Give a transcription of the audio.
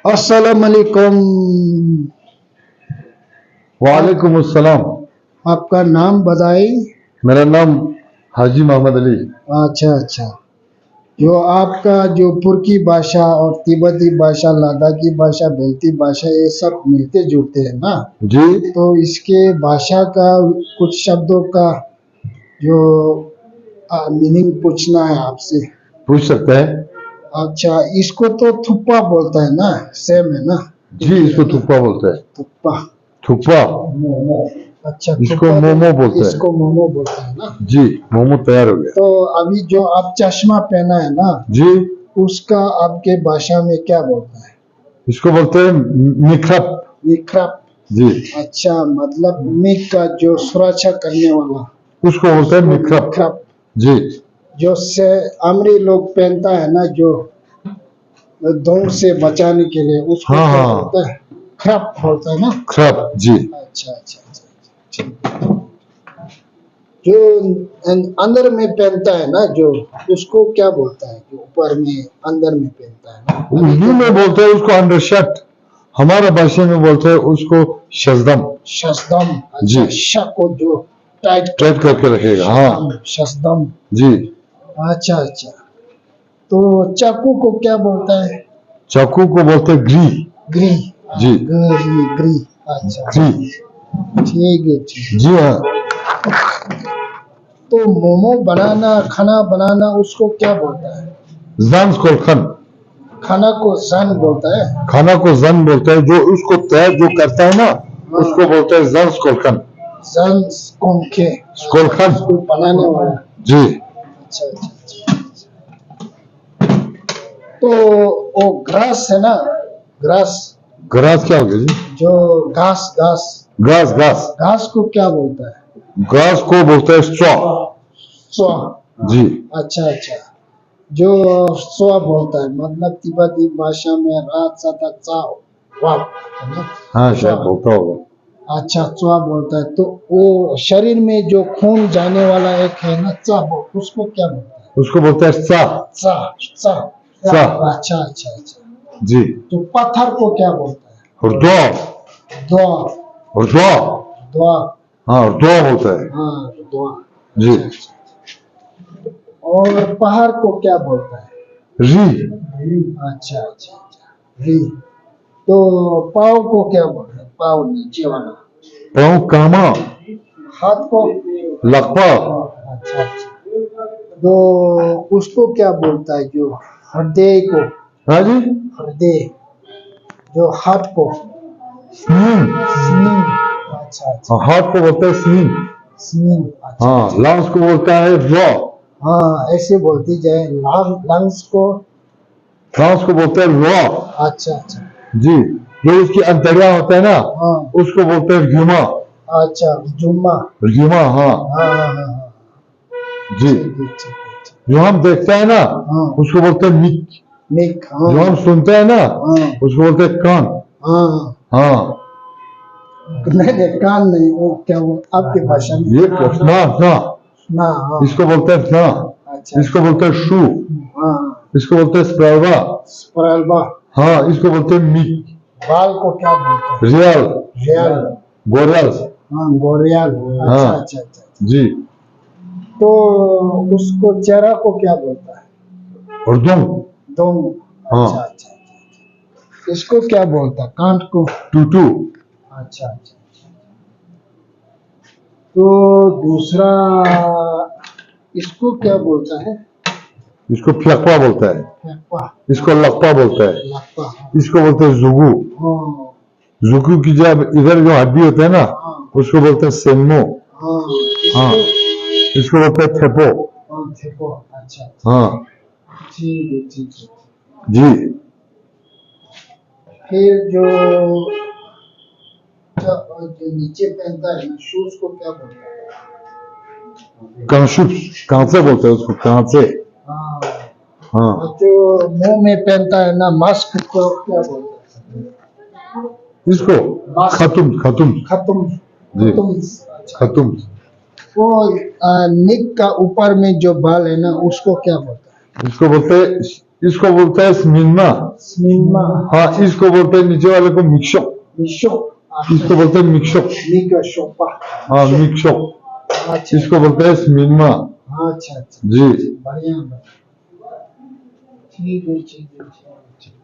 अस्सलाम वालेकुम। वालेकुम अस्सलाम। आपका नाम बताइए। मेरा नाम हाजी मोहम्मद अली। अच्छा अच्छा। जो आपका जो पुरकी भाषा और तिब्बती भाषा, लद्दाखी भाषा, बेल्टी भाषा, ये सब मिलते जुलते हैं ना। जी तो इसके भाषा का कुछ शब्दों का जो मीनिंग पूछना है आपसे। पूछ सकते हैं। अच्छा, इसको तो थुप्पा बोलता है ना, सेम है ना। जी इसको थुप्पा बोलते हैं। थुप्पा। थुप्पा। मोमो। अच्छा, इसको थुप्पा तो मोमो बोलते हैं। इसको मोमो बोलते हैं ना। जी मोमो तैयार हो गया। तो अभी जो आप चश्मा पहना है ना, जी उसका आपके भाषा में क्या बोलते हैं? इसको बोलते हैं निखरप। निखरप। जी अच्छा, मतलब मिक का जो सुरक्षा करने वाला, उसको बोलते हैं निखरप। निखरप। जी जो से अमरी लोग पहनता है ना, जो धूल से बचाने के लिए, उसको हाँ, क्या हाँ। बोलते हैं? खरप बोलता है ना। खरप जी। अच्छा अच्छा अच्छा। जो अंदर में पहनता है ना, जो उसको क्या बोलता है? जो ऊपर में अंदर में पहनता है ना, उर्दू में बोलते हैं उसको अंडर शर्ट। हमारा भाषा में बोलते हैं उसको शजदम। शस्दम। जी। अच्छा, शक को जो टाइट टाइट करके रखेगा। हाँ शस्दम। जी। अच्छा अच्छा। तो चाकू को क्या बोलता है? चाकू को बोलते हैं ग्री। ग्री। जी। ग्री ग्री। अच्छा ग्री। ठीक है ठीक है। जी हाँ। तो मोमो बनाना, खाना बनाना, उसको क्या बोलता है? जन कोलखन। खाना को जन बोलता है। खाना को जन बोलता है। जो उसको तैयार जो करता है ना, हाँ। उसको बोलते हैं जन कोलखन। जन कौन के? कोलखन। उसको बनाने वाला। जी अच्छा अच्छा अच्छा। तो वो ग्रास है ना, ग्रास, ग्रास क्या हो गया जी? जो घास घास, घास घास। घास को क्या बोलता है? घास को बोलते हैं स्ट्रॉ। स्वा। जी अच्छा अच्छा। जो स्वा बोलता है, मतलब तिब्बती भाषा में रात साता चाव वाप है ना। हाँ स्वा। शायद बोलता होगा। अच्छा, स्वा बोलता है। तो वो शरीर में जो खून जाने वाला एक है ना, चा, उसको क्या बोलता है? उसको बोलते हैं सा। चा चा। चा। अच्छा अच्छा अच्छा। जी। तो पत्थर को क्या बोलता है? हुर्दो। द्वा। हुर्दो। द्वा। हाँ हुर्दो बोलता है। हाँ, द्वा। जी। अच्छा अच्छा। और पहाड़ को क्या बोलता है? री। अच्छा अच्छा अच्छा। री। तो पाव को क्या बोलते हैं? पाव नीचे वाला। पाँव कामा। हाथ को? लकवा। अच्छा अच्छा। तो उसको क्या बोलता है, जो हृदय को? हाँ जी। हृदय, जो हाथ को? स्नीम। स्नीम। अच्छा अच्छा। हाथ को बोलते हैं स्नीम। स्नीम। अच्छा हाँ अच्छा। लंग्स को बोलता है रॉ। हाँ, ऐसे बोलती जाए। लंग्स को? लंग्स को बोलते हैं रॉ। अच्छा अच्छा। जी। जो उसकी अंतड़िया होता है ना, हाँ। उसको बोलते हैं जुमा। अच्छा, जुम्मा। जुमा हाँ। हाँ हाँ हाँ हाँ। जी। ठीक है ठीक है ठीक जो हम देखते हैं ना, हाँ। उसको बोलते हैं निक। है। निक। हाँ जो हम सुनते हैं ना, हाँ उसको बोलते हैं कान। हाँ। हाँ नहीं नहीं, कान नहीं, वो क्या, वो आपके भाषा में ये ना ना ना। हाँ। इसको बोलते हैं ना। अच्छा। इसको बोलते हैं शू। हाँ। इसको बोलते हैं स्प्रावा। स्प्रलबा। हाँ इसको बोलते हैं मिक। बाल को क्या बोलते हैं? रियल। रियल। गोरियल्स। हाँ, गोरियाल। अच्छा हाँ अच्छा अच्छा। जी। तो उसको चेहरा को क्या बोलता है? उर्दूम। दोम। हाँ अच्छा अच्छा अच्छा। इसको क्या बोलता है? कांट को? टूटू। अच्छा अच्छा। तो दूसरा, इसको क्या बोलता है? इसको फ्लकवा बोलता है। फेफा। इसको लकवा बोलता है। लपा। हाँ। इसको बोलते हैं जुगू। हाँ जुगू की जब इधर जो हड्डी होता है ना, हाँ उसको बोलते हैं सेमो। हाँ। हाँ इसको? इसको बोलते हैं थेपो। हाँ, फेफो। अच्छा अच्छा। हाँ ठीक है ठीक है। जी। फिर जो नीचे पहनता है शूज को क्या बोलता है? कांसु। कांसे बोलते हैं उसको, कांसे। हाँ। हाँ और जो मुंह में पहनता है ना, मास्क को क्या बोलते हैं? इसको मास्क। खतुम। खतुम। खत्म। जी खत्म। अच्छा। खतुम। वो निक का ऊपर में जो बाल है ना, उसको क्या बोलता है? इसको बोलते हैं इसको बोलते हैं स्मिन्ना। स्मिन्मा, हाँ, इसको बोलते हैं नीचे वाले को मिक्सो। मिशो, इसको बोलते हैं मिक्सो। मिका शोपा, हाँ, मिक्सो। अच्छा इसको बोलते हैं स्मिन्मा। अच्छा अच्छा, जी। बढ़िया बढ़िया। ठीक है ठीक है ठीक है।